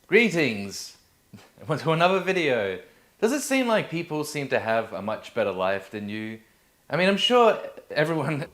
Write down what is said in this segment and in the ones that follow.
Greetings to another video. Does it seem like people seem to have a much better life than you? I mean, I'm sure everyone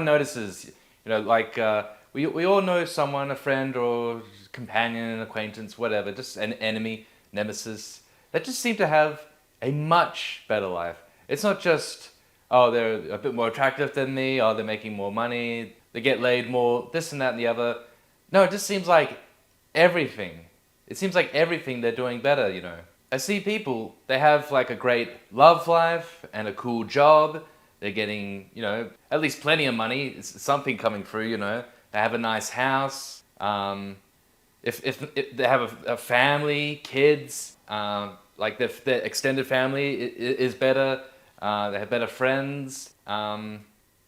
notices. We all know someone, a friend or companion, an acquaintance, whatever, just an enemy, nemesis, that just seem to have a much better life. It's not just, oh, they're a bit more attractive than me, oh, they're making more money, they get laid more, this and that and the other. No, it just seems like everything. It seems like everything they're doing better. I see people, they have like a great love life and a cool job. They're getting, at least plenty of money. It's something coming through. They have a nice house. If they have a family, kids, like their extended family is better. They have better friends.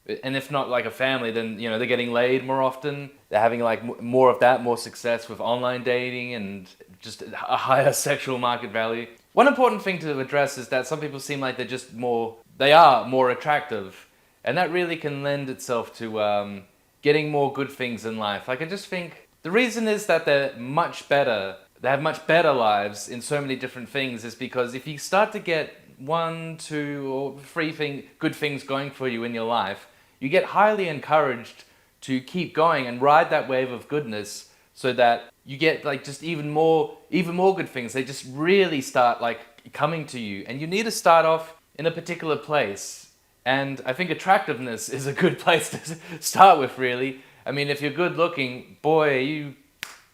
And if not like a family, then they're getting laid more often. They're having like more of that, more success with online dating and just a higher sexual market value. One important thing to address is that some people seem like they are more attractive, and that really can lend itself to getting more good things in life. Like I just think the reason is that they're much better. They have much better lives in so many different things is because if you start to get one, two, or three good things going for you in your life, you get highly encouraged to keep going and ride that wave of goodness so that you get like just even more good things. They just really start like coming to you, and you need to start off in a particular place. And I think attractiveness is a good place to start with, really. I mean, if you're good looking, boy,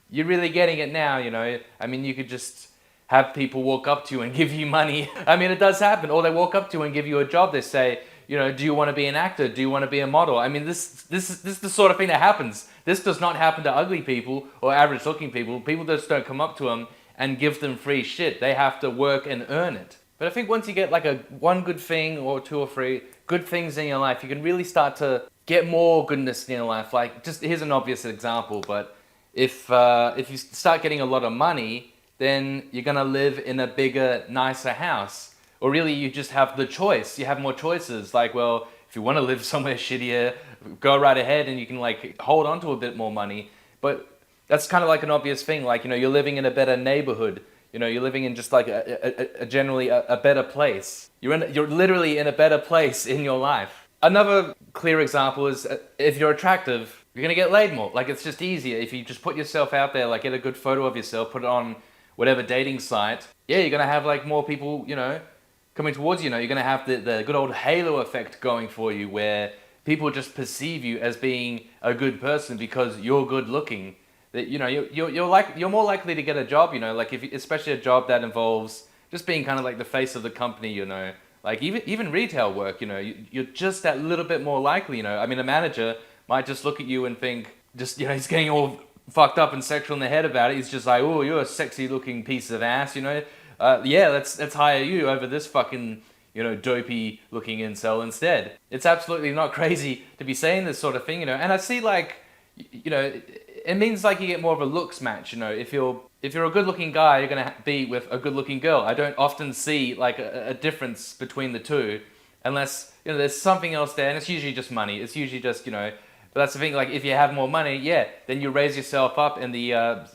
you're really getting it now. I mean, you could just have people walk up to you and give you money. I mean, it does happen. Or they walk up to you and give you a job. They say, do you want to be an actor? Do you want to be a model? I mean, this is the sort of thing that happens. This does not happen to ugly people or average looking people. People just don't come up to them and give them free shit. They have to work and earn it. But I think once you get like one good thing or two or three good things in your life, you can really start to get more goodness in your life. Like, just here's an obvious example, but if you start getting a lot of money, then you're gonna live in a bigger, nicer house. Or really, you just have the choice. You have more choices. Like, well, if you want to live somewhere shittier, go right ahead and you can like hold on to a bit more money. But that's kind of like an obvious thing. Like, you're living in a better neighborhood. You're living in just like a generally a better place. You're literally in a better place in your life. Another clear example is if you're attractive, you're gonna get laid more. Like, it's just easier if you just put yourself out there. Like, get a good photo of yourself, put it on whatever dating site. Yeah, you're gonna have like more people, coming towards you. You're going to have the good old halo effect going for you, where people just perceive you as being a good person because you're good looking. That you're more likely to get a job. Like especially a job that involves just being kind of like the face of the company. Like even retail work. You're just that little bit more likely. I mean, a manager might just look at you and think, he's getting all fucked up and sexual in the head about it. He's just like, oh, you're a sexy looking piece of ass. Yeah, let's hire you over this fucking, dopey looking incel instead. It's absolutely not crazy to be saying this sort of thing. And I see like, it means like you get more of a looks match. If you're a good looking guy, you're gonna be with a good looking girl. I don't often see like a difference between the two, unless there's something else there, and it's usually just money. It's usually just But that's the thing. Like, if you have more money, yeah, then you raise yourself up in the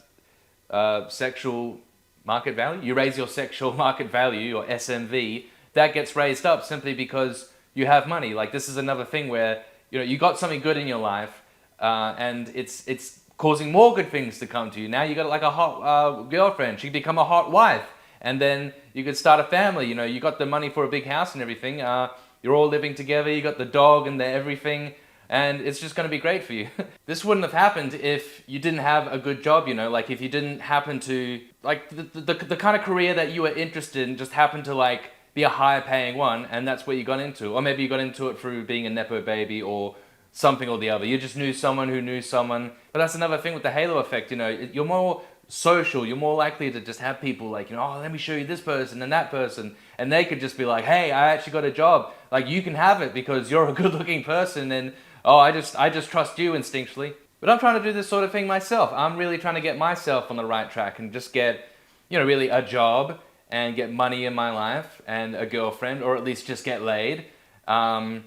sexual market value. You raise your sexual market value, your SMV. That gets raised up simply because you have money. Like, this is another thing where you got something good in your life, and it's causing more good things to come to you. Now you got like a hot girlfriend. She become a hot wife, and then you could start a family. You got the money for a big house and everything. You're all living together. You got the dog and the everything. And it's just going to be great for you. This wouldn't have happened if you didn't have a good job, like if you didn't happen to, like the kind of career that you were interested in just happened to like be a higher paying one, and that's what you got into. Or maybe you got into it through being a Nepo baby or something or the other. You just knew someone who knew someone. But that's another thing with the halo effect, you're more social, you're more likely to just have people like, oh, let me show you this person and that person. And they could just be like, hey, I actually got a job. Like, you can have it because you're a good looking person, and oh, I just trust you instinctually. But I'm trying to do this sort of thing myself. I'm really trying to get myself on the right track and just get, really a job and get money in my life and a girlfriend, or at least just get laid. I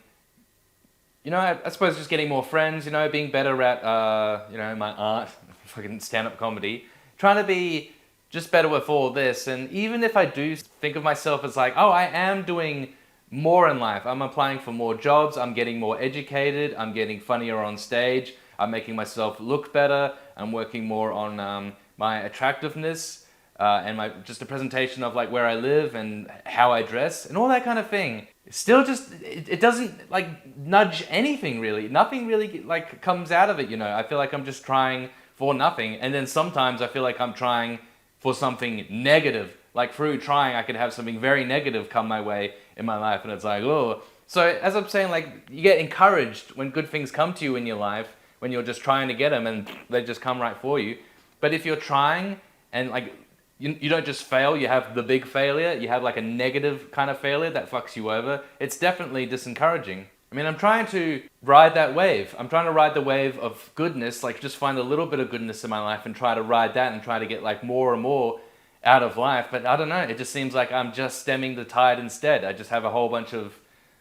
suppose just getting more friends, being better at, my art, fucking stand-up comedy. Trying to be just better with all this. And even if I do think of myself as like, oh, I am doing more in life. I'm applying for more jobs. I'm getting more educated. I'm getting funnier on stage. I'm making myself look better. I'm working more on my attractiveness and my just a presentation of like where I live and how I dress and all that kind of thing. Still, just it doesn't like nudge anything really. Nothing really like comes out of it. You know, I feel like I'm just trying for nothing, and then sometimes I feel like I'm trying for something negative. Like through trying, I could have something very negative come my way in my life, and it's like, oh. So as I'm saying, like you get encouraged when good things come to you in your life, when you're just trying to get them, and they just come right for you. But if you're trying and like you don't just fail, you have the big failure, you have like a negative kind of failure that fucks you over, it's definitely disencouraging. I mean, I'm trying to ride that wave. I'm trying to ride the wave of goodness, like just find a little bit of goodness in my life and try to ride that and try to get like more and more out of life. But I don't know, it just seems like I'm just stemming the tide instead. I just have a whole bunch of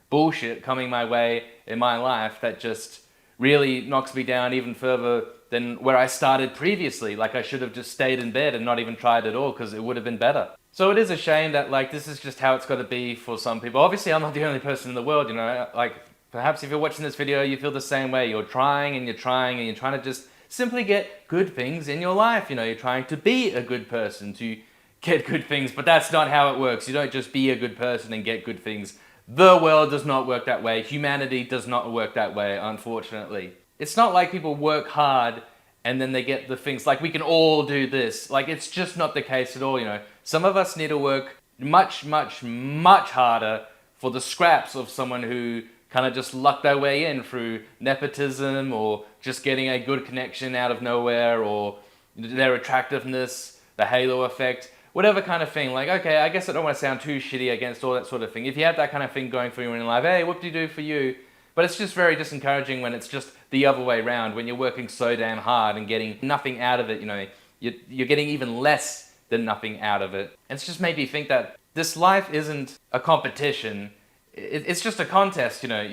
bullshit coming my way in my life that just really knocks me down even further than where I started previously. Like I should have just stayed in bed and not even tried at all because it would have been better. So it is a shame that like this is just how it's got to be for some people. Obviously I'm not the only person in the world, you know, like perhaps if you're watching this video you feel the same way. You're trying and you're trying and you're trying to just simply get good things in your life. You know, you're trying to be a good person, to get good things, but that's not how it works. You don't just be a good person and get good things. The world does not work that way. Humanity does not work that way, unfortunately. It's not like people work hard and then they get the things like we can all do this. Like it's just not the case at all, you know. Some of us need to work much, much, much harder for the scraps of someone who kind of just lucked their way in through nepotism or just getting a good connection out of nowhere or their attractiveness, the halo effect, whatever kind of thing. Like, okay, I guess I don't want to sound too shitty against all that sort of thing. If you have that kind of thing going for you in life, hey, whoop-de-doo for you. But it's just very disencouraging when it's just the other way around, when you're working so damn hard and getting nothing out of it, you know, you're getting even less than nothing out of it. And it's just made me think that this life isn't a competition. It's just a contest, you know.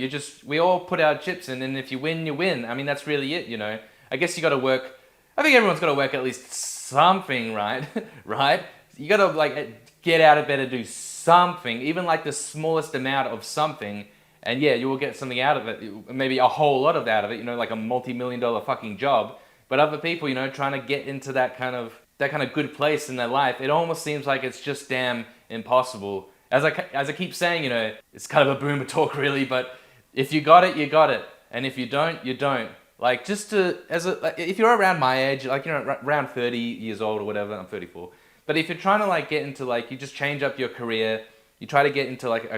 We all put our chips in, and if you win, you win. I mean, that's really it, you know. I guess you got to work. I think everyone's got to work at least something, right? Right? You got to like get out of bed and do something, even like the smallest amount of something. And yeah, you will get something out of it, maybe a whole lot of out of it, you know, like a multi-million-dollar fucking job. But other people, you know, trying to get into that kind of good place in their life, it almost seems like it's just damn impossible. As I keep saying, you know, it's kind of a boomer talk really, but if you got it, you got it. And if you don't, you don't. Like if you're around my age, like, you know, around 30 years old or whatever, I'm 34. But if you're trying to like get into like, you just change up your career, you try to get into like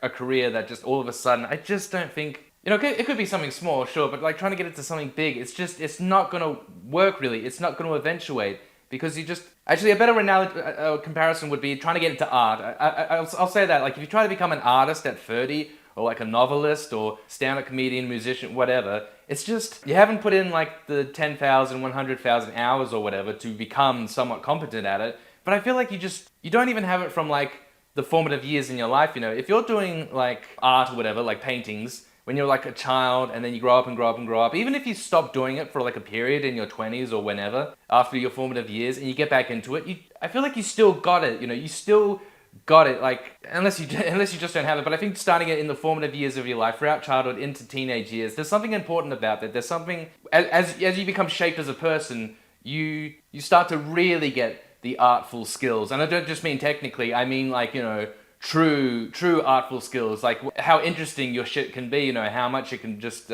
a career that just all of a sudden, I just don't think, you know, it could be something small, sure, but like trying to get into something big, it's not going to work really. It's not going to eventuate because actually a better comparison would be trying to get into art. I'll say that, like if you try to become an artist at 30 or like a novelist or stand-up comedian, musician, whatever, it's just, you haven't put in like the 10,000, 100,000 hours or whatever to become somewhat competent at it. But I feel like you don't even have it from like the formative years in your life, you know. If you're doing like art or whatever, like paintings, when you're like a child and then you grow up and grow up and grow up, even if you stop doing it for like a period in your 20s or whenever, after your formative years, and you get back into it, I feel like you still got it, you know, you still got it, like, unless you just don't have it. But I think starting it in the formative years of your life, throughout childhood into teenage years, there's something important about that. There's something, as you become shaped as a person, you start to really get the artful skills. And I don't just mean technically, I mean like, you know, true artful skills, like how interesting your shit can be, you know, how much it can just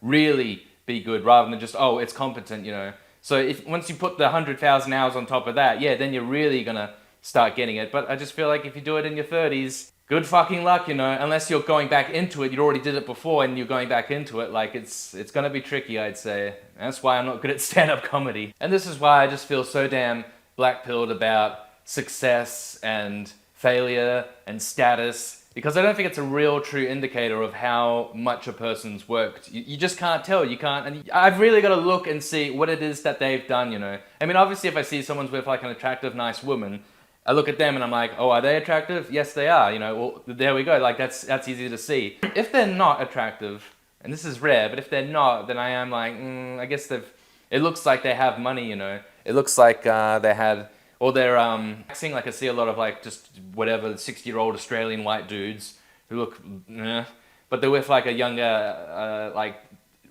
really be good rather than just, oh, it's competent, you know. So if once you put the 100,000 hours on top of that, yeah, then you're really gonna start getting it. But I just feel like if you do it in your 30s, good fucking luck, you know, unless you're going back into it. You already did it before and you're going back into it. Like it's gonna be tricky, I'd say. That's why I'm not good at stand-up comedy. And this is why I just feel so damn black-pilled about success and failure and status, because I don't think it's a real true indicator of how much a person's worked. You just can't tell. You can't, and I've really got to look and see what it is that they've done, you know. I mean, obviously if I see someone's with like an attractive, nice woman, I look at them and I'm like, oh, are they attractive? Yes, they are, you know. Well, there we go. Like that's easy to see. If they're not attractive, and this is rare, but if they're not, then I am like, I guess it looks like they have money, you know. It looks like they had or they're acting like I see a lot of like just whatever 60-year-old Australian white dudes who look, but they're with like a younger like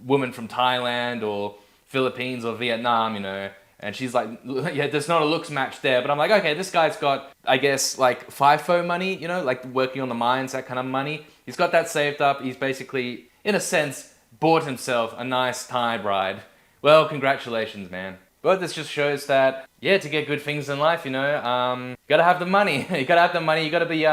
woman from Thailand or Philippines or Vietnam, you know, and she's like, yeah, there's not a looks match there, but I'm like, okay, this guy's got, I guess, like FIFO money, you know, like working on the mines, that kind of money. He's got that saved up. He's basically, in a sense, bought himself a nice Thai bride. Well, congratulations, man. But this just shows that, yeah, to get good things in life, you know, you gotta have the money. You gotta have the money. You gotta be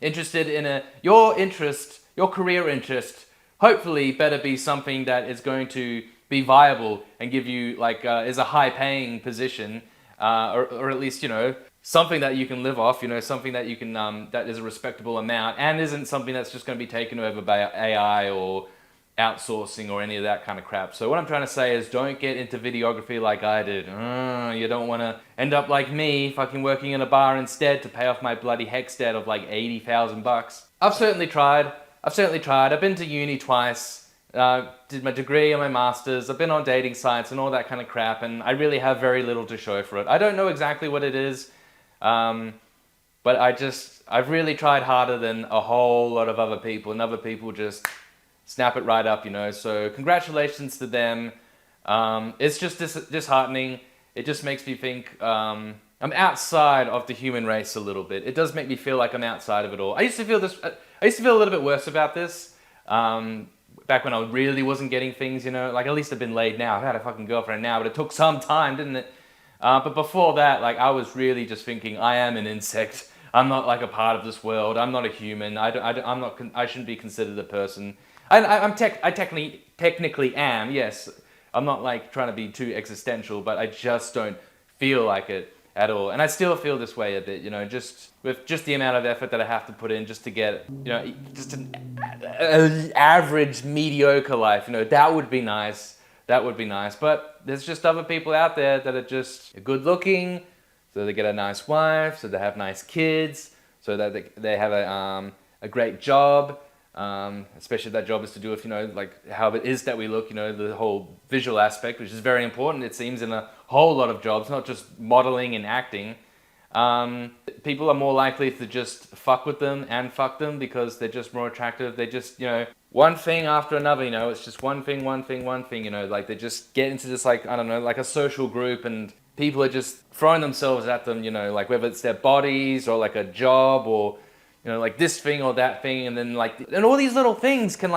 interested in your interest, your career interest. Hopefully, better be something that is going to be viable and give you like is a high-paying position, or at least, you know, something that you can live off. You know, something that you can that is a respectable amount and isn't something that's just going to be taken over by AI or outsourcing or any of that kind of crap. So what I'm trying to say is don't get into videography like I did. You don't want to end up like me, fucking working in a bar instead to pay off my bloody HECS debt of like $80,000. I've certainly tried. I've been to uni twice. Did my degree and my master's. I've been on dating sites and all that kind of crap, and I really have very little to show for it. I don't know exactly what it is, but I've really tried harder than a whole lot of other people, and other people just snap it right up, you know. So congratulations to them. It's just disheartening. It just makes me think I'm outside of the human race a little bit. It does make me feel like I'm outside of it all. I used to feel a little bit worse about this. Back when I really wasn't getting things, you know, like at least I've been laid now. I've had a fucking girlfriend now, but it took some time, didn't it? But before that, like I was really just thinking, I am an insect. I'm not like a part of this world. I'm not a human. I shouldn't be considered a person. I technically am, yes. I'm not like trying to be too existential, but I just don't feel like it at all. And I still feel this way a bit, you know, just with just the amount of effort that I have to put in just to get, you know, just an average, mediocre life, you know, that would be nice. That would be nice. But there's just other people out there that are just good looking, so they get a nice wife, so they have nice kids, so that they have a great job. Especially if that job is to do with, you know, like how it is that we look, you know, the whole visual aspect, which is very important, it seems, in a whole lot of jobs, not just modeling and acting. People are more likely to just fuck with them and fuck them because they're just more attractive. They just, you know, one thing after another, you know, it's just one thing, you know, like they just get into this, like, I don't know, like a social group, and people are just throwing themselves at them, you know, like whether it's their bodies or like a job or, you know, like this thing or that thing, and then like, and all these little things can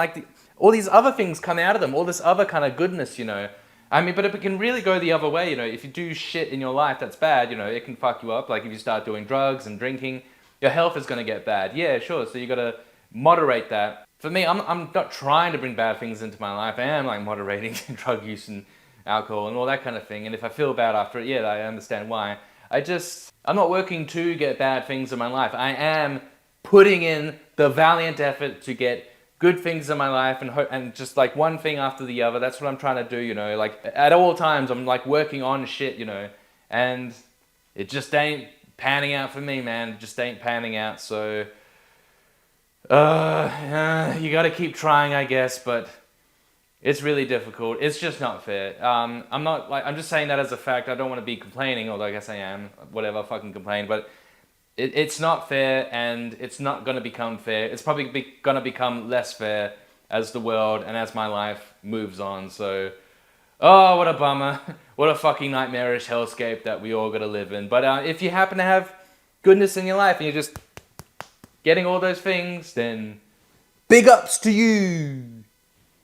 all these other things come out of them, all this other kind of goodness, you know. I mean, but it can really go the other way, you know. If you do shit in your life that's bad, you know, it can fuck you up. Like if you start doing drugs and drinking, your health is going to get bad. Yeah, sure. So you got to moderate that. For me, I'm not trying to bring bad things into my life. I am like moderating drug use and alcohol and all that kind of thing. And if I feel bad after it, yeah, I understand why. I'm not working to get bad things in my life. I am putting in the valiant effort to get good things in my life, and just like one thing after the other. That's what I'm trying to do, you know, like at all times I'm like working on shit, you know, and it just ain't panning out for me, man. It just ain't panning out. So you gotta keep trying, I guess, but it's really difficult. It's just not fair. I'm just saying that as a fact. I don't want to be complaining, although I guess I am. Whatever, fucking complain, but it's not fair, and it's not going to become fair. It's probably going to become less fair as the world and as my life moves on. So, oh, what a bummer. What a fucking nightmarish hellscape that we all got to live in. But if you happen to have goodness in your life and you're just getting all those things, then big ups to you.